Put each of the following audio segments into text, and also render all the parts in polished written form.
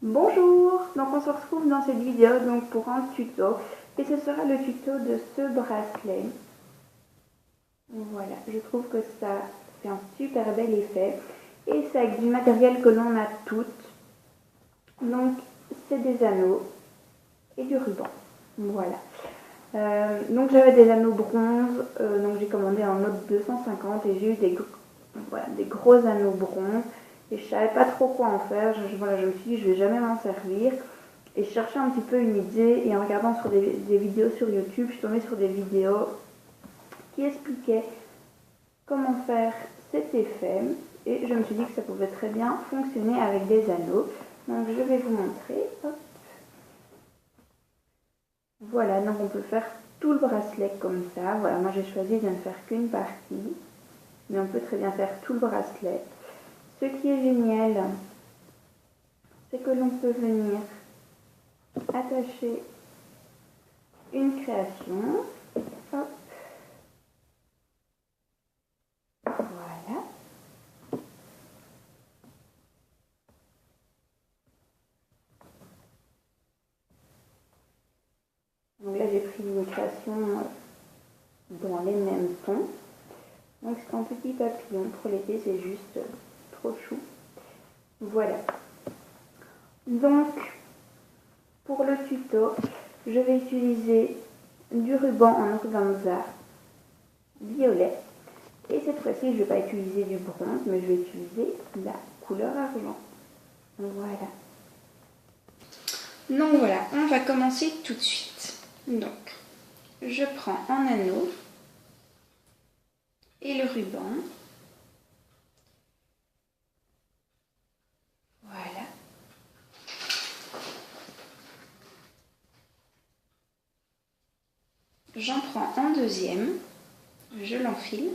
Bonjour, donc on se retrouve dans cette vidéo donc pour un tuto et ce sera le tuto de ce bracelet. Voilà, je trouve que ça fait un super bel effet et c'est avec du matériel que l'on a toutes. Donc c'est des anneaux et du ruban. Voilà. Donc j'avais des anneaux bronze, donc j'ai commandé en note 250 et j'ai eu des gros anneaux bronze. Et je savais pas trop quoi en faire. Je me suis dit, je vais jamais m'en servir. Et je cherchais un petit peu une idée. Et en regardant sur des vidéos sur YouTube, je suis tombée sur des vidéos qui expliquaient comment faire cet effet. Et je me suis dit que ça pouvait très bien fonctionner avec des anneaux. Donc je vais vous montrer. Hop. Voilà, donc on peut faire tout le bracelet comme ça. Voilà, moi j'ai choisi de ne faire qu'une partie. Mais on peut très bien faire tout le bracelet. Ce qui est génial, c'est que l'on peut venir attacher une création. Hop. Voilà. Donc là, j'ai pris une création dans les mêmes tons. Donc c'est un petit papillon. Pour l'été, c'est juste trop chou. Voilà. Donc, pour le tuto, je vais utiliser du ruban en organza violet. Et cette fois-ci, je ne vais pas utiliser du bronze, mais je vais utiliser la couleur argent. Voilà. Donc voilà, on va commencer tout de suite. Donc, je prends un anneau et le ruban. Voilà. J'en prends un deuxième, je l'enfile.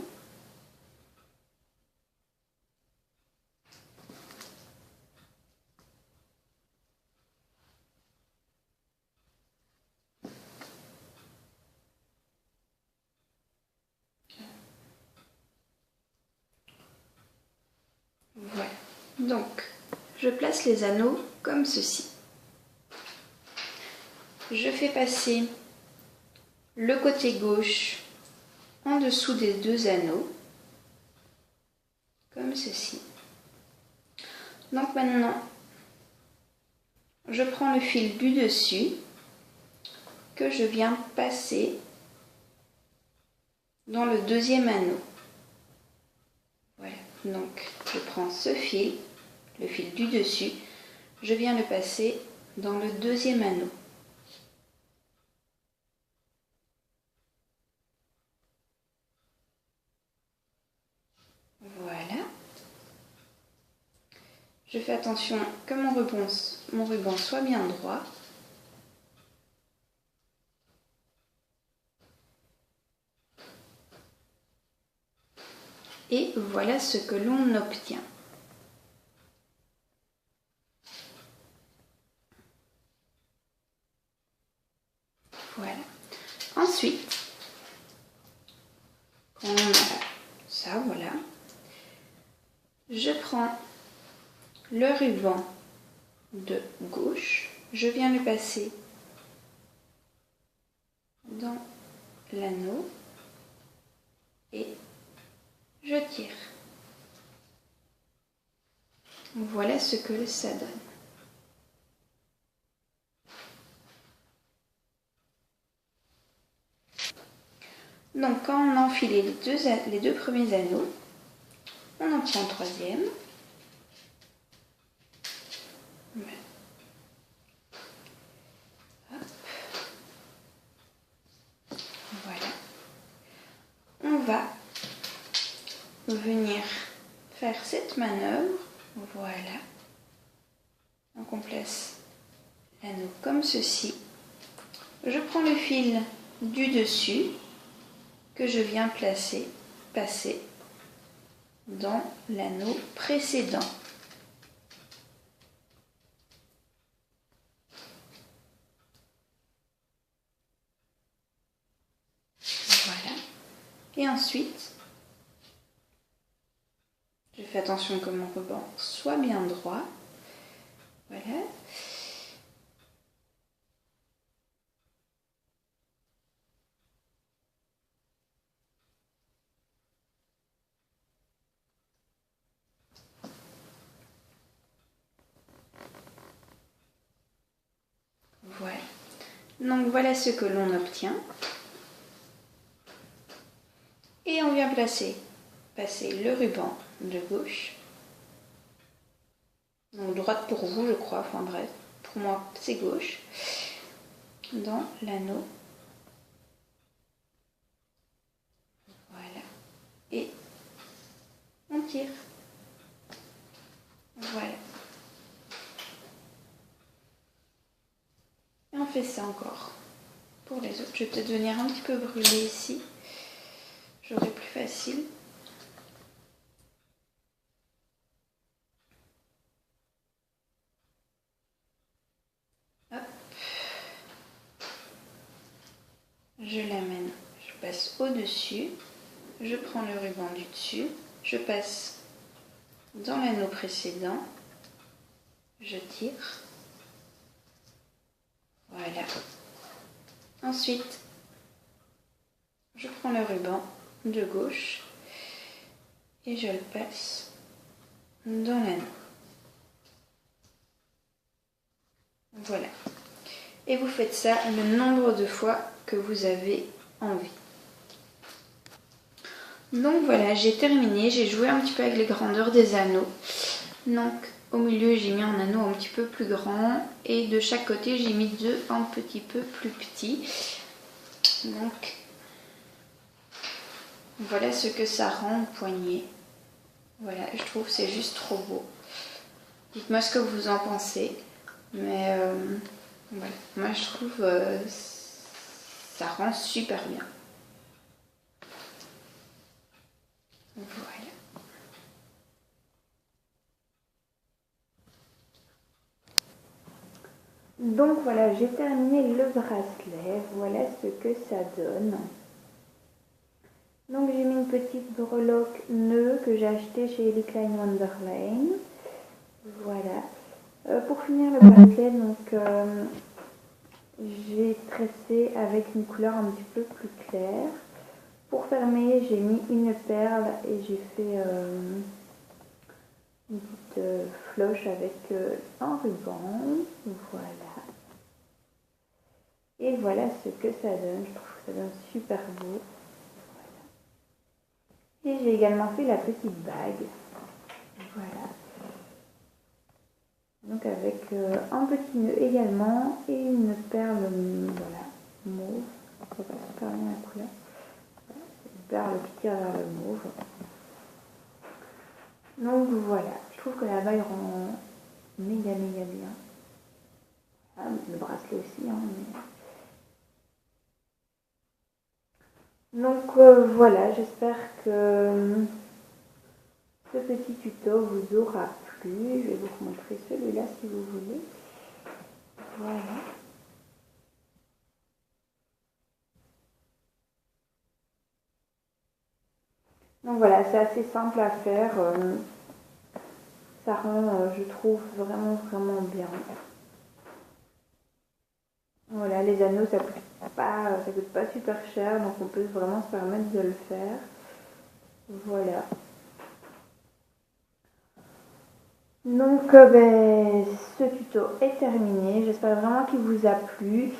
Voilà. Donc, je place les anneaux comme ceci. Je fais passer le côté gauche en dessous des deux anneaux, comme ceci. Donc maintenant, je prends le fil du dessus que je viens passer dans le deuxième anneau. Voilà, donc je prends ce fil, le fil du dessus, je viens le passer dans le deuxième anneau. Voilà. Je fais attention que mon ruban soit bien droit. Et voilà ce que l'on obtient. Voilà. Ensuite, quand on a ça, voilà, je prends le ruban de gauche, je viens le passer dans l'anneau et je tire. Voilà ce que ça donne. Donc quand on a enfilé les deux premiers anneaux, on en tient un troisième. Voilà. On va venir faire cette manœuvre. Voilà. Donc on place l'anneau comme ceci. Je prends le fil du dessus que je viens passer dans l'anneau précédent. Voilà. Et ensuite, je fais attention que mon ruban soit bien droit. Voilà. Donc voilà ce que l'on obtient. Et on vient passer le ruban de gauche. Donc droite pour vous, je crois, enfin bref, pour moi c'est gauche. Dans l'anneau. Voilà. Et on tire. Voilà. Et on fait ça encore pour les autres. Je vais peut-être venir un petit peu brûler ici. J'aurai plus facile. Hop. Je l'amène. Je passe au-dessus. Je prends le ruban du dessus. Je passe dans l'anneau précédent. Je tire. Voilà. Ensuite, je prends le ruban de gauche et je le passe dans l'anneau. Voilà. Et vous faites ça le nombre de fois que vous avez envie. Donc voilà, j'ai terminé. J'ai joué un petit peu avec les grandeurs des anneaux. Donc au milieu, j'ai mis un anneau un petit peu plus grand. Et de chaque côté, j'ai mis deux un petit peu plus petits. Donc voilà ce que ça rend au poignet. Voilà, je trouve que c'est juste trop beau. Dites-moi ce que vous en pensez. Mais voilà, moi je trouve ça rend super bien. Voilà. Donc voilà, j'ai terminé le bracelet. Voilà ce que ça donne. Donc j'ai mis une petite breloque nœud que j'ai acheté chez Ellie Klein Wonderland. Voilà. Pour finir le bracelet, donc j'ai tressé avec une couleur un petit peu plus claire. Pour fermer, j'ai mis une perle et j'ai fait une petite floche avec un ruban. Voilà. Et voilà ce que ça donne. Je trouve que ça donne super beau. Voilà. Et j'ai également fait la petite bague. Voilà. Donc avec un petit nœud également et une perle voilà, mauve. On va pas super bien la couleur. Voilà. Une perle qui tire vers le mauve. Donc voilà, je trouve que la bague rend méga bien. Ah, le bracelet aussi, hein, mais... Donc voilà, j'espère que ce petit tuto vous aura plu. Je vais vous montrer celui-là si vous voulez. Voilà. Donc voilà, c'est assez simple à faire. Ça rend, je trouve, vraiment bien. Voilà, les anneaux, ça coûte pas super cher, donc on peut vraiment se permettre de le faire. Voilà. Donc, ce tuto est terminé. J'espère vraiment qu'il vous a plu.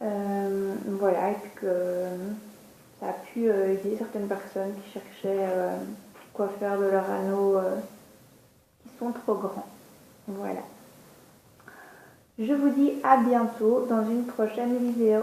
Voilà, et que ça a pu aider certaines personnes qui cherchaient quoi faire de leurs anneaux qui sont trop grands. Voilà. Je vous dis à bientôt dans une prochaine vidéo.